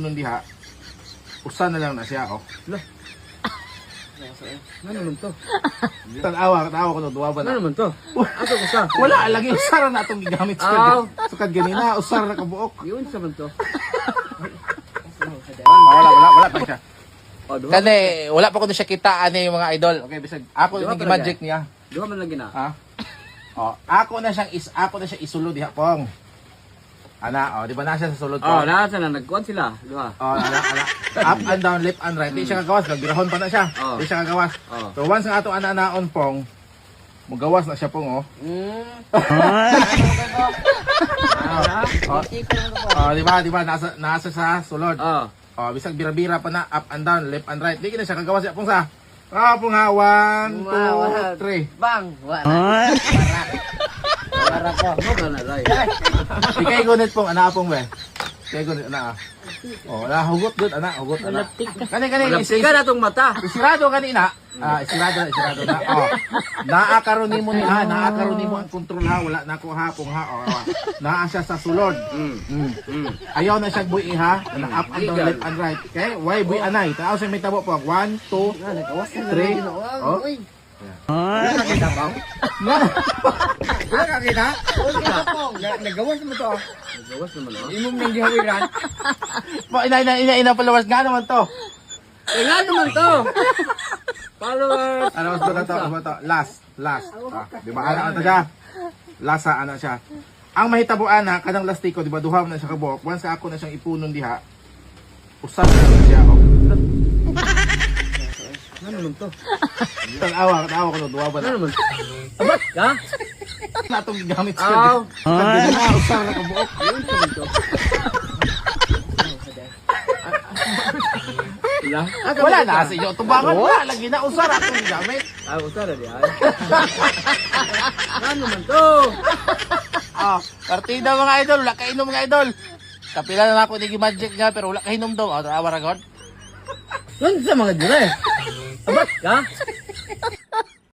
ipunon diha. Usa na lang na siya oh. Ano naman to? Tanawa ko no duwa ba Ano na. naman to? Ato ko sa. Wala lagi usara na atong gigamit sa sukad ganina, usara na kabuok. Yun sa man to. Wala pa siya. Oh, duha. Kani, wala pa ko na siya kita ani mga idol. Okay, bisag Ako Diba yung talaga? magic niya. Duha man lang gina. ha. Oh, ako na siya isulo diha pong. Ana, oh, di ba na siya sa sulod Oh, ko? lahat na nagkuhan sila. Duha. Oh, ana. Up and down, left and right. Di siya kagawas, nagbirahon pa na siya. Oh. Di siya kagawas. Oh. So once nga ato ana-anaon pong, mugawas na siya pong oh. Oh, di ba nasa sa sulod. Oh. Oh, bisag bira-bira pa na up and down, left and right. Di na siya kagawas siya pong sa. Pong ha, 1, 2, 3. Bang! Wala. Wala ko. Mo ka na dai. Ikay gunit pong ana pong be. Ikay gunit ana. Oh, wala hugot gud ana, hugot ana. Kani Malapit ka na tong mata. isirado kanina. Isirado na. Oh. Naakaron nimo ni ha, naakaron nimo ang control ha, wala na ko ha pong ha. Oh. Naa siya sa sulod. Ayaw na siya buhi ha, na up and down, left and right. Okay? Why buhi anay? Tao siya may tabo po. 1, 2, 3. Oh. Nakita ba? Wala ka kita? Nagawas mo to. Gawas naman oh. Imong nang gihawiran. Ina palawas nga naman to. Eh nga naman to. Followers. Ano mas ba to? Last. Di ba ana to siya? Lasa ana siya. Ang mahitabuan na kanang lastiko, di ba duha na siya kabuok. Once ako na siyang ipunon diha, usap na siya oh. Ano naman to? Tanawa ko no duha ba Ano na. naman? Abat ka? Natong gigamit Aw. siya. Pag na usap na kabuok. Yun sa man to. Wala? Wala na sa inyo tubangan wala lagi na usar atong gigamit. Ah, usara di ay. Ano naman to? Partida mga idol, wala kainom mga idol. Kapila na ako ni magic niya pero wala kainom daw. Awa ra god. Yun sa mga dire. Abat ka?